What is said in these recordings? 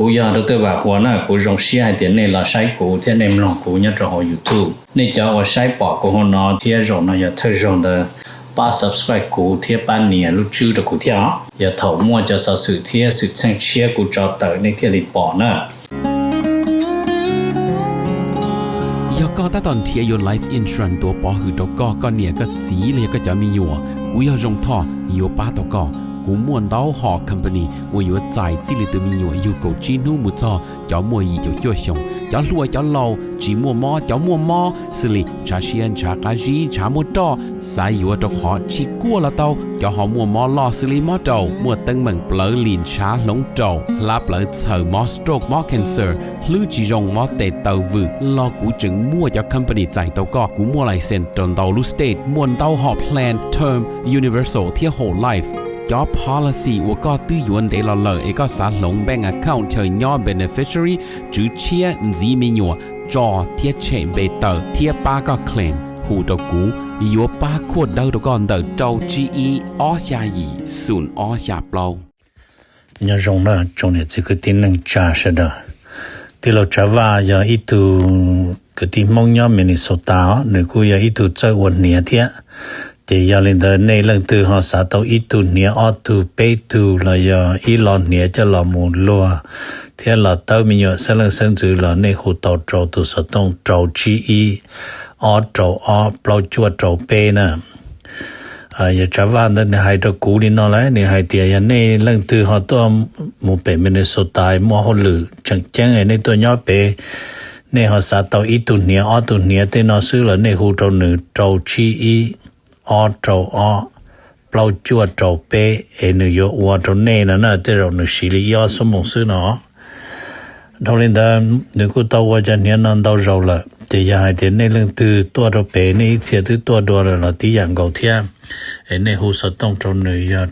กูยาดตัวว่าหัวหน้ากูรงเสียเดี๋ยวนี้เราใช้กูเที่ยในมลองกูเนี่ยจะหอ YouTube นี่จะว่าใช้ปอกกูหัวนอเที่ยรงนะอย่าเธอรงเดป้า subscribe กูเที่ยป้านเนี่ยรู้ชื่อตะกูเที่ยอย่าเถามั่วจะสะสื่อเที่ยสุดแสงเชียกูจอเตอในเที่ยลิปอนะก็ตอนเทียยน Life Insurance ตัวปอหือตกก็เนี่ยก็สีเลยก็จะมีอยู่กูอยากจงท่ออยู่ป้าตกกูม่วนเต้าหอ company ว่าอยู่ใจจิลิตมีอยู่กูจีนูมุจอจ้ามัวยีจ้าจ้วชงจ้าลัวจ้าเหลาจีมัวมอจ้ามัวมอสิลิชาเชียนชากาจีชามัวตอสายอยู่ตกหอชิกัวละเต้าจ้าหอมัวมอลอสิลิมอเต้ามัวตึงเหมือนเปลือลินชาหลงเต้าลาเปลือเสือมอสโตรกมอ cancer ลือจีจงมอเตเต้าวืลอกูจึงมัวจ้า company ใจเต้าก็กูมัวไลเซนตนเต้าลูสเตทมัวเต้าหอ plan term universal เที่ย whole lifeจอ policy ว่าก็ตื้อยวนเดลเลอเอกสารลงแบงก์ account เธอย่อ beneficiary จื้อเชียจีมีหยัวจอเทียเชมเบเตอร์เทียป้าก็ claim หูตกูยัวป้าขวดเดาตก่อนเดาเจ้า GE อ้อชายีศูนย์อ้อชาเปล่าเนี่ยรงนะจงเนี่ยจะคือที่นึงจ่าเสดที่เราจะว่าอย่าอีตูคือที่มองย่อมินิโซตาหรือกูอย่าอีตูเจ้าวันเนี่ยเทียแต่ยาลินเดในเรื่องตัวหอสาตัวอีตูเนี่ยออตูเปตูละยาอีลอนเนี่ยจะละมูลัวเทียละเต้ามีอยู่เสลังเส้นจือละในหูเต้าโจตัวสต้องโจจีอีออโจออเปล่าจวดโจเปนะอย่าจะว่าในไฮตะกูนี่นอเลยในไฮเตียในเรื่องตัวหอตัวมูเปมินโซตายมัวหลือจังแจ้งในตัวย่อเปในหอสาตัวอีตูเนี่ยออตูเนี่ยเตนอซื้อละในหูโจหนึ่งโจจีอีออโจออเปล่าจวดโจเปนโยวัวโจเน่นะเตเราหนึ่งสิริยอสมองซื้อเนาะทอลินดาหนึ่งกูตัวว่าจะเนี่ยนั่นตัวเราละแต่ยาให้เดี๋ยวในเรื่องตัวโจเปในเสียตัวเราที่อย่างเก่าเทียในหูสต้องโจหนึ่งยา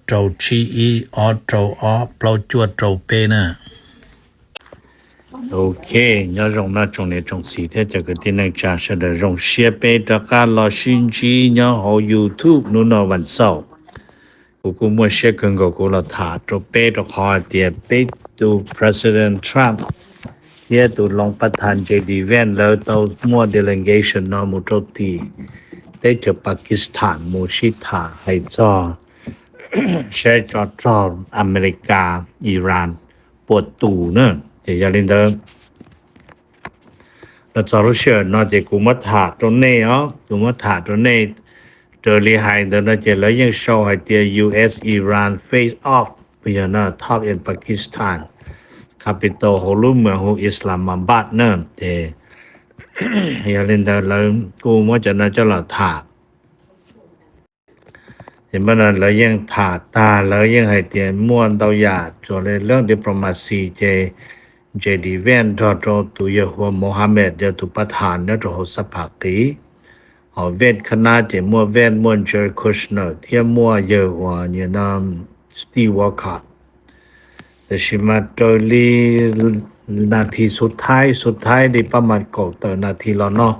โจชีอีออโจออเปล่าจวดโจเปนะOK 要容那种的种事体这个的能假设的容设备大家老新机然后 YouTube นู่นวันเสาร์กูมัวเช็คกันกูละถาตัวเป้ตัวคอเตียเป้ตัว President Trump เที่ยตัวรองประธาน JD Vance แล้วตัวมัว delegation นอมุโตตีได้จากปากีสถานมูชิตาให้จ้อแช่จออเมริกาอิหร่านปวดตูเนอะแต่อย่าลืมเดิมเราจะรู้เชื่อเนาะแต่กูมาถาตรงนี้กูมาถาตรงนี้เจอลีไฮเดินจะแล้วยังโชว์ให้เตีย US Iran face off ไปยังน่ะ talk in Pakistan capital ของรูปเมืองของอิสลามาบัดเนอะแต่อย่าลืมเดิมแล้วกูมาจะน่าจะหล่อถาเห็นบ่นั้นแล้วยังถาตาแล้วยังให้เตียม่วนเตาหยาดส่วนเรื่อง diplomacy JD Vance ตัวตัวเยหัวโมฮัมเหม็ดตัวประธานเนี่ยตัวสภากีเวทคณะเจมัวเวนมวนเจอคุชเนอร์เทียมัวเยหัวเนี่ยนำสตีวอลคอตแต่ชิมาตัวลีนาทีสุดท้ายได้ประมาณเกือบนาทีแล้วเนาะ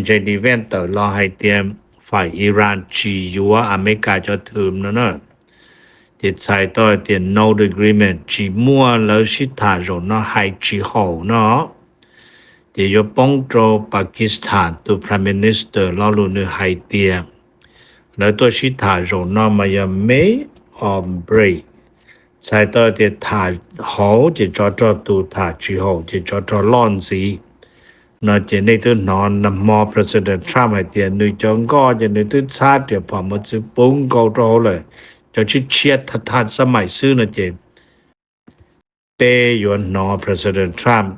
JD Vance ต่อรอให้เตรียมฝ่ายอิหร่านจีอยู่ว่าอเมริกาจะถืมนะเจ็ดสายต่อเตียน no agreement จีมัวแล้วชิตาโรนอให้จีโหเนาะเดี๋ยวป้องโจปากีสถานตัว prime minister แล้วลุนให้เตียแล้วตัวชิตาโรนอมายังไม่break สายต่อเตียถาโหจะจอตัวถาจีโหจะจอล่อนสีเนาะจะในตัวนอนนำมอ president Trump ให้เตียนึกจงก็จะในตัวชาติเดี๋ยวพอมาซื้อปุ้งก็โตเลยจะชิดเชียดทัดสมัยซื้อนะเจเปยวนนอ President Trump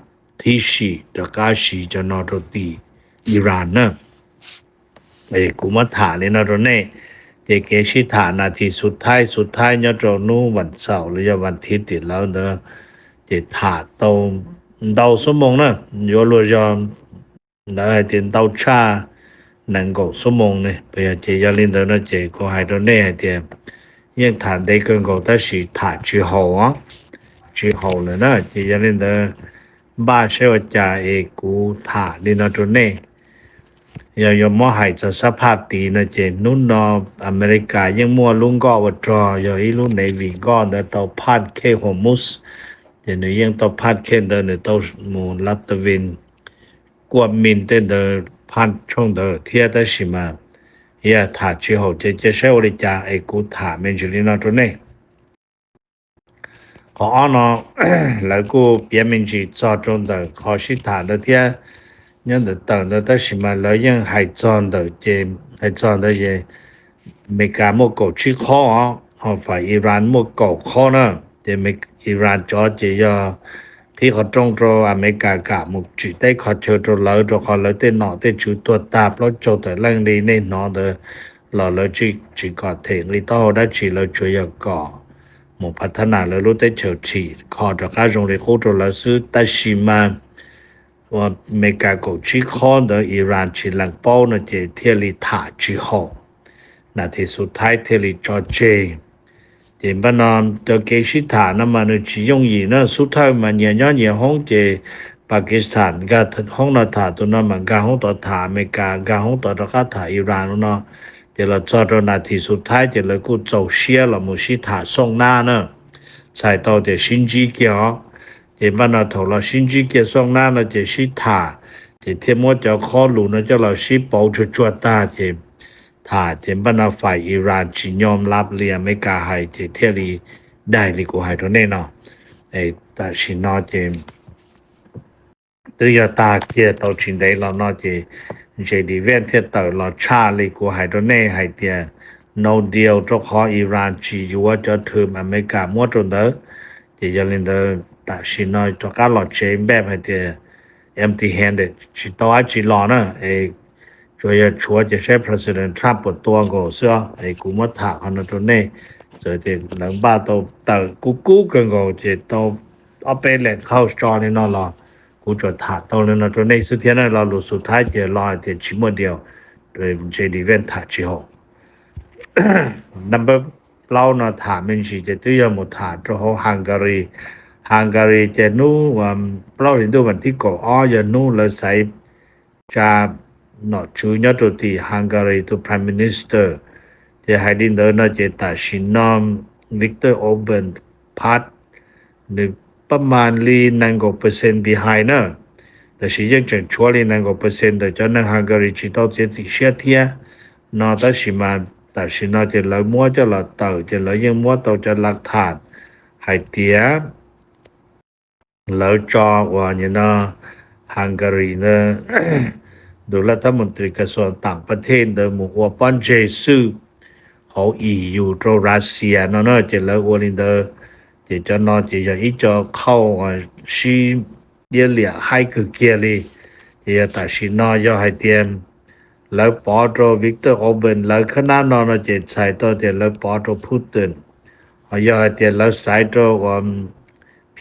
ที่ชีตะกาชีจะนอตตีอิหร่านนะกูมาถาเลยนะตรงนี้เจเกชิถานาทีสุดท้ายเนี่ยตรงนู้นวันเสาร์หรือวันอาทิตย์ติดแล้วเนอะเจถาตรงเดาสมองนะโยโลยอมได้เตียนเดาชานังกสมองเนี่ยไปเจยาลินเดนะเจก็ให้ตรงนี้ให้เตียยังถามได้เกินก็ได้สิถาจีโหเลยนะจียันนี่บ้าเชื่อว่าจะกูถานี่นะตัวนี้ อย่ามอให้จะสภาพตีนะเจนุ่นนออเมริกายังมัวลุงก็วดรออย่าอีลุในวีก็เดตอพาดเคโฮมุสเจนยังตอพาดเคเดนตอมูลัตวินกวมินเตเดพาดช่องเดเทียตชิมาเฮียถาจิโหเจใช้วริจาไอกูถาเมนจุลินาตัวนี้ขออ้อแล้วกูเปียมินจีจอจงเดขอชิถาเดเทียnhân的等的但是嘛来人还装的这还装的也没敢莫搞去考啊好法伊朗莫搞考呢这没伊朗着这要พี่เขาตรงตัวอเมริกากะมุกจิได้ขอเชิญตัวเราตัวเขาเลยได้หนอได้จูตัวตาบแล้วโจแต่เรื่องนี้ในหนอเดอเราเลยจีก่อเทงลิต้าได้จีเราช่วยก่อหมู่พัฒนาแล้วรู้ได้เฉิดฉีขอจากการโรงเรียนคู่ตัวเราซื้อแต่ชิมาว่าอเมริกาก็ชี้ข้อเดออิหร่านชิลังเป้านะเจเทลิถาจีฮอนาทีสุดท้ายเทลิจอเจเจมบานอมเดอเกชิถานะมันจียงยีนะสุดท้ายมันเนี่ยห้องเจปากีสถานก็ห้องนาถาตัวนั้นมันก็ห้องต่อถาอเมริกาก็ห้องต่อตะกะถาอิหร่านเนาะเจเราจอดนาทีสุดท้ายเจเรากูเจ้าเชียละมุชิถาส่งหน้าเนาะใส่ต่อเจชินจีเกียวเจบ้านเราถเราชินจีเกียส่งหน้าเราเจชิถาเจเทมวจะข้อหลูนะเจ้าเราชิเปาจวดตาเจถาเจบ้านเราฝ่ายอิหร่านจิยอมรับเลียอเมริกาให้เจเทลีได้ลิกูให้ตัวนี้เนาะไอ้ตาชินอเจตัวยาตาเกียตัวชินได้เราเนาะเจดีเวนเทตเราชาลิกูให้ตัวนี้ให้เตียno deal เจ้าขออิหร่านจีอยู่ว่าจะถืออเมริกามัวจนเด้อเจยลินเดอแต่ชินอยตัวการหลอดเชมแบบให้เตีย empty handed ชิตัวจีหลอนะไอ้ช่วยชัวจะใช้ president Trump ปวดตัวก็เสื้อไอ้กูมาถาคนตัวนี้เจอเด็กหลังบ้านตัวแต่กูกันก็จะตัวเอาไปเล่นเข้าจอนี่นอนรอกูจะถาตัวนั้นตัวนี้สุดท้ายนั้นเราลุสุดท้ายจะรอเดี๋ยวชิมเดียวโดยเจดีเวนถาจีโฮnumber เราเนาะถามันสิจะตัวยังหมดถาตัวฮังการีจะนู้เราเห็นดูมันที่ก่ออย่านู้เลยใส่จะเนาะชูยอดที่ฮังการีตัว prime minister จะให้ดินเดินเนาะจะตัดสินนอมวิกเตอร์โอเบนพัดในประมาณลีนั่งก็เปอร์เซ็นต์ behind เนาะแต่สิยังจะชัวร์ลีนั่งก็เปอร์เซ็นต์แต่จะนั่งฮังการีจิตเอาเจ็ดสิเชียเทียเนาะแต่สิมาแต่สิเนาะจะเลยมัวจะละเต่าจะเลยยังมัวเต่าจะหลักฐานให้เตียแล้วจอว่าเนี่ยนะฮังการีนะดูรัฐมนตรีกระทรวงต่างประเทศเดิมหัวป้อนเจซูเขาEU โตรัสเซียเนาะจะแล้ววันนี้จะนอจะอีจอเข้าชีเดียเลียให้คือเกียรีจะตัดสินนอยให้เตรียมแล้วปอโตวิกเตอร์โอเบนแล้วคณะนอนจะใส่ตัวจะแล้วปอโตพูดตื่นเขาอยากให้เตรียมแล้วใส่ตัว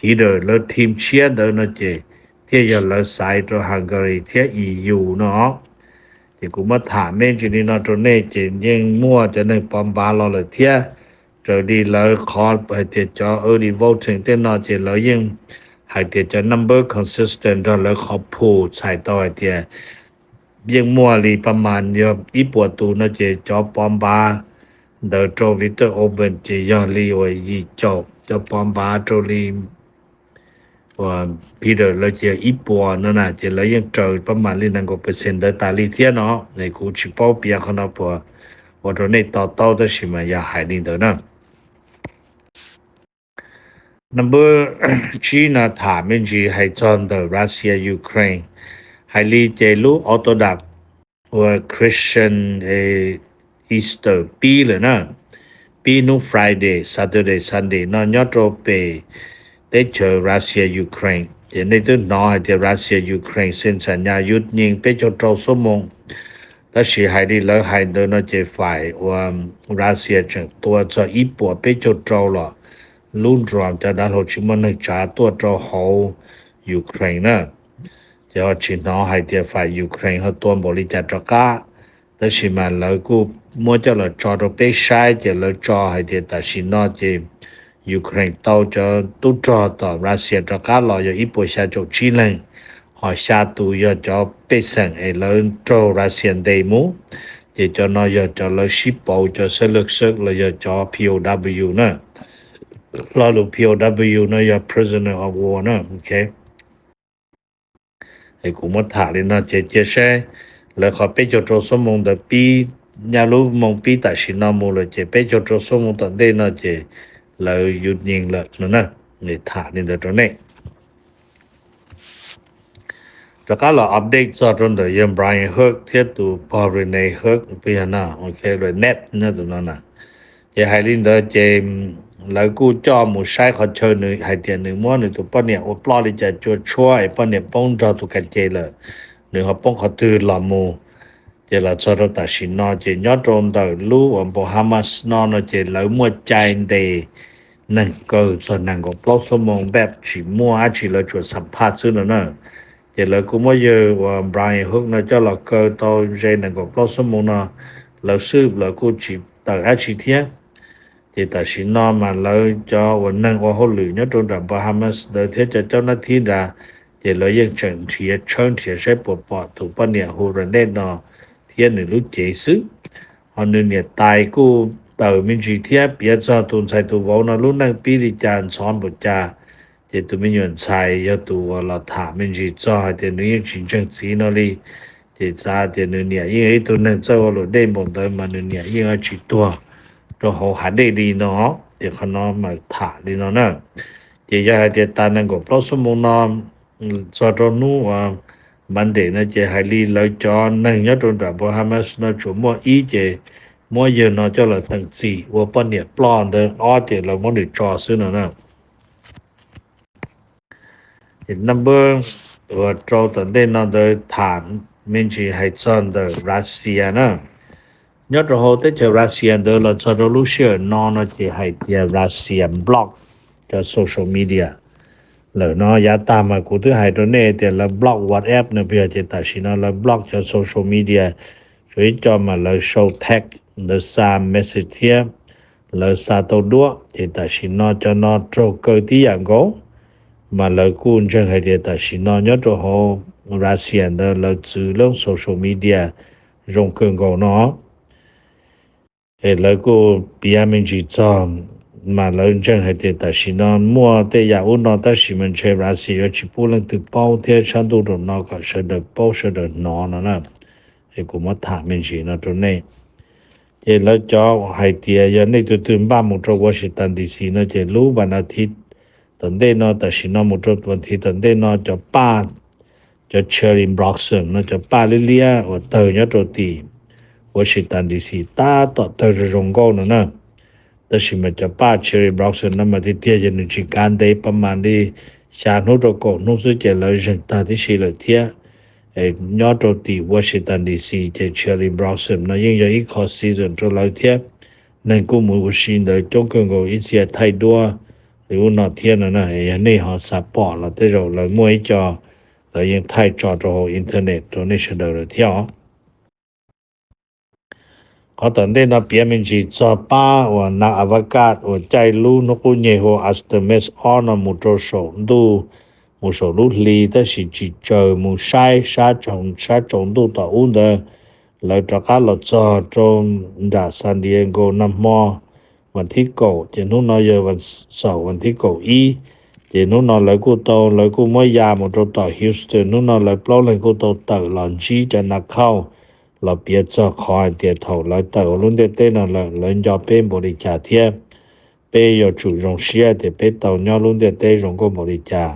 พีเดอร์แล้วทีมเชียร์เดินเจที่จะแล้วใส่ตัวฮังการีที่ EU เนาะที่กูมาถามเมนจุนี่เนาะตัวนี้จะยังมั่วจะในปอมบาเราเลยเที่ยจะดีแล้วขอไปเตจอearly voting เต้นเนาะจะแล้วยังให้เตจอ number consistent แล้วขอพูดใส่ตัวเตียยังมั่วลีประมาณเยอะอีปวดตูนะเจจอปอมบาเดอโจวิเตอร์โอเบนเจยอลีไว้ยีจบจะปอมบาโจลีว่าพีเดอร์แล้วเจอีปวนั่นน่ะเจแล้วยังเจอประมาณลีนั่นก็เปอร์เซ็นต์ตาลีเทียเนาะในกูชิปอเปียเขาเนาะพอว่าตรงนี้ต่อได้สิมาอย่าหายดินเด้อนะnumber 3นะถามมันจีให้จอนเดอรัสเซียยูเครนให้ลีเจลูออร์โธดอกซ์ว่าคริสเตียนอีสเตอร์ปีเลยนะปีนู้ Friday Saturday Sunday นอนยอดโรเปได้เจอรัสเซียยูเครนเดี๋ยวในต้นน้อยเดี๋ยวรัสเซียยูเครนเซ็นสัญญาหยุดยิงไปจนตรสมงแต่สิให้ดีแล้วให้เดินเจฝ่ายว่ารัสเซียจังตัวจะอีปัวไปจนตรหรอลุ่นรวมจะได้หัวชิมันจ่าตัวตรเขายูเครนนะจะว่าชิน้อให้เดี๋ยวฝ่ายยูเครนเขาตัวบริจาคกาแต่สิมันแล้วกูมัวจะเราจอดไปใช้จะเราจอให้เดี๋ยวแต่ชิน้อเจยูเครนเต้าจะตุจอต่อรัสเซียตะกาเราอยู่อีปัวชาจจีนเลย họ xa tù yo cho bê sẵn ấy lớn trô ra xiên đầy mũ thì cho nó yo cho lớn ship bầu cho sẽ lực sức là yo cho POW nữa lo lụ POW nó yo prisoner of war nữa ok thì cũng mất thả lên nó chế xe là họ bê cho trô số mông đợt bí nhà lũ mông bí tại xin nó mù là chế bê cho trô số mông tận đây nó chế là dụt nhìn là nữa nè để thả lên đợt trô này rồi cả là update cho trong đời em Brian Hook thiết tụ Paul Rene Hook bây giờ nào ok rồi net nữa tụi nó nè thì hai linh đó chế lại cú cho một sai họ chơi nữa hai tiền nữa mua nữa tụi bọn này ở plot đi chơi chua bọn này bông cho tụi cái chế là nữa họ bông họ từ làm mù chế là cho nó ta xin nó chế nhớ trong đời lũ ở Bahamas nó chế lấy mua chai để nâng cơ cho nâng có plot số mong bẹp chỉ mua chỉ là chuột sắm phát xưa nữa chế là cũng mới giờ Brian Hook nó cho là cơ tôi dây nâng có plot số mong nó là sư là cô chỉ tờ hai chi tiết thì ta xin nó mà lấy cho vấn nâng qua hỗ lử nhất trong đảng Bahamas đời thế cho nó thi ra thì lấy những trận thịa chân thịa sẽ bỏ thủ bọn nhà hồ rần đen nó thiên nữ lúc chế sức họ nữ nhà tài cô tờ mình chỉ thiết biết cho tùn xài tù vô nó lúc nâng bí đi chàn xóm một cha thì tụi mình nhận xài cho tù là thả mình chỉ cho thì nữ những chính chân xí nó đi thì ra thì nữ nhà như ấy tụi nâng cho lộ đêm một đời mà nữ nhà như ấy chỉ tua rồi họ hẳn để đi nó thì họ nó mà thả đi nó nè thì ra thì ta nâng có plot số môn nó cho nó vấn đề nó chỉ hay đi lấy cho nâng nhất trong đó Bahamas nó chủ mua ý chỉ mua giờ nó cho là thằng gì và bọn nhiệt plan đó ở thì là muốn để cho xứ nữa nè thì number và cho tận đây nó được thảm mình chỉ hay chọn được Russia nè nhớ rồi hồi tới chờ Russia đó là cho nó lúc xưa nó chỉ hay tiền Russian blog cho social media lỡ nó giá tạm mà cụ thứ hai đó này thì là blog WhatsApp nữa bây giờ thì ta chỉ nó là blog cho social media rồi cho mà là show tag là xa message here là xa tàu đua thì ta chỉ nó cho nó trâu cơ tí dạng gấu mà là cũng chẳng hay thì ta chỉ nó nhớ rồi họ Russian đó là chữ lượng social media dùng cường gấu nó thì là cũng bây mình chỉ cho mà lớn chân hay thì ta chỉ nó mua để nhà uống nó ta chỉ mình chơi ra xí ở chỉ bù lên từ bao thế sáng tu rồi nó có sẽ được bao sẽ được nó nè thì cũng mất thả mình chỉ nó chỗ này thì là cho hay thì giờ này từ từ ba một chỗ Washington DC nó chỉ lú và nó thịt tận đây nó ta chỉ nó một chỗ tuần thì tận đây nó cho ba cho Cherry Blossom nó cho ba Lilia ở từ nhớ chỗ thì Washington DC ta tọt từ rong gấu nữa nèแต่สิมันจะป้าเชอรี่บล็อกซ์นั้นมาที่เทียจะนึกการได้ประมาณที่ชาโนโตโกนุสุเจเลยจังตาที่สิเลยเทียยอดที่วอชิงตันดีซีเจเชอรี่บล็อกซ์นั้นยังอยู่อีกคอร์ซีซั่นตัวเลยเทียนั่นกูมือชินเลยจงเกินก็อีเสียไทยดัวหรือว่าเทียนั่นน่ะอย่างนี้เขาซัพพอร์ตแล้วแต่เราเลยมวยจอแล้วยังไทยจอตัวอินเทอร์เน็ตตัวนี้เฉยเลยเทียเขาตอนนี้เราเปลี่ยนเป็นจีจอป้าว่านักอวกาศว่าใจรู้นกุเยโฮอัสเตเมสออนมุโตโซดูมุโซลุลีแต่สิจีเจอมุใช้ชาจงดูต่ออุ่นเดอแล้วจากการเราจอตรงดาซานดิเอโกนัมมอวันที่เก้าเจนุนอยวันเสาร์วันที่เก้าเจนุนเลยกูโตเลยกูไม่ยามุโตต่อฮิวสตันนุนเลยเปล่าเลยกูโตเตอหลอนจีจะนักเข้าเราเปียจะคอยเตียเท่าเราเต่าลุ่นเต้นนั่นเลยเล่นยอเป็นบริจาคเทียเปยจุรงเชียแต่เปเต่าเนาลุ่นเต้รงก็บริจาค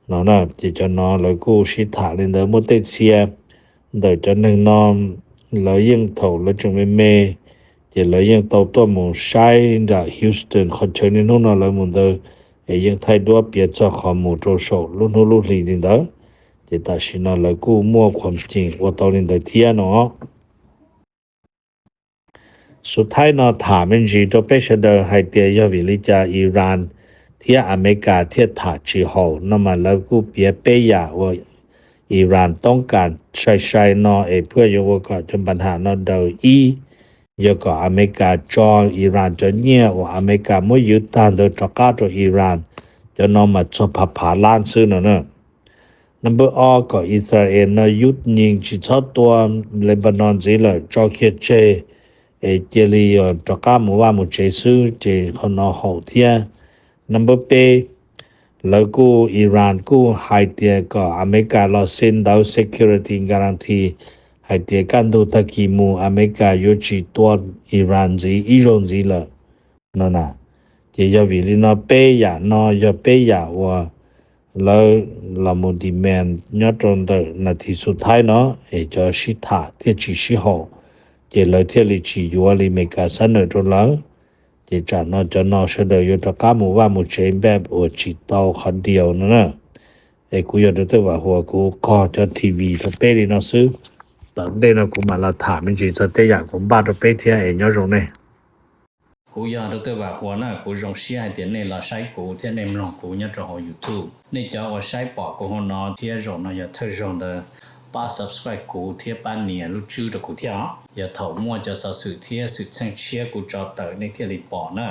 นั่นน่ะที่จะนอนเลยกูชิถาเล่นเดิมมุดเตเชียเดี๋ยวจะนึ่งนอนเลยยังเท่าเลยจงไม่เมจะเลยยังเต่าตัวหมูใช้จากฮิวสตันคนเชิญนี่นู่นเลยมุนเดอยังไทยด้วยเปียจะขอหมูโจโฉลุ่นลีนี่เด้อแต่ชินเลยกูมั่วความจริงว่าตอนนี้เทียเนาะสุดท้ายเนาะถามมันจีตัวเปชเดอร์ให้เตียวิลิจาอิหร่านเทียอเมริกาเทียถาจีโฮนั่นมาแล้วกูเปียเปยาว่าอิหร่านต้องการใช้เนาะเพื่อยกก็จนปัญหาเนาะเดอยกอเมริกาจออิหร่านจะเนี่ยว่าอเมริกาไม่ยึดตามโดยตะกาตัวอิหร่านจะนำมาจบผ่าล้านซื้อเนาะ number all ก็อิสราเอลนะยุดยิงจิตตัวเลบานอนสิละจอเคเจเจลีตะกามัวมุเจซูเจคนนอหอเทีย number 8แล้วก็อิหร่านก็ไฮเตียก็อเมริกาลอเซ็นดาว security guarantee ไฮเตียกันดูตะกี้มูอเมริกายุจิตัวอิหร่านสิอิหร่านสิละนั่นน่ะเจยาวิลินอเปยะนอยเปยะว่าแล้วเราโมดิแมนยอดตรงเดนาทีสุดท้ายเนาะจะชิตาที่จิชิโฮเจเลยที่ลิชิยัวลิเมกาเสนอตรงแล้วเจจะนอจะนอเสดอยู่ตะกามูว่ามูเชนแบบโอจิตเอาคนเดียวนะกูอยากจะว่าหัวกูก็จะทีวีตะเปรีนอซื้อตอนเดนกูมาละถามจริงๆจะได้อยากผมบ้าตะเปเทียยอดตรงนี้กูอยากรู้ว่าหัวหน้ากูรงเสียเดี๋ยวนี้เราใช้กูที่ในมลองกูเนี่ยจะหอ YouTube นี่จะว่าใช้ปอกกูหัวหน้าที่รงน่ะอย่าเธอรงเดอป้า subscribe กูที่ป้าเนี่ยรู้ชื่อ的กูที่อย่าถอมั่วจะสื่อที่สื่อเชิงเชียกูจะเตอในที่รีปอนะ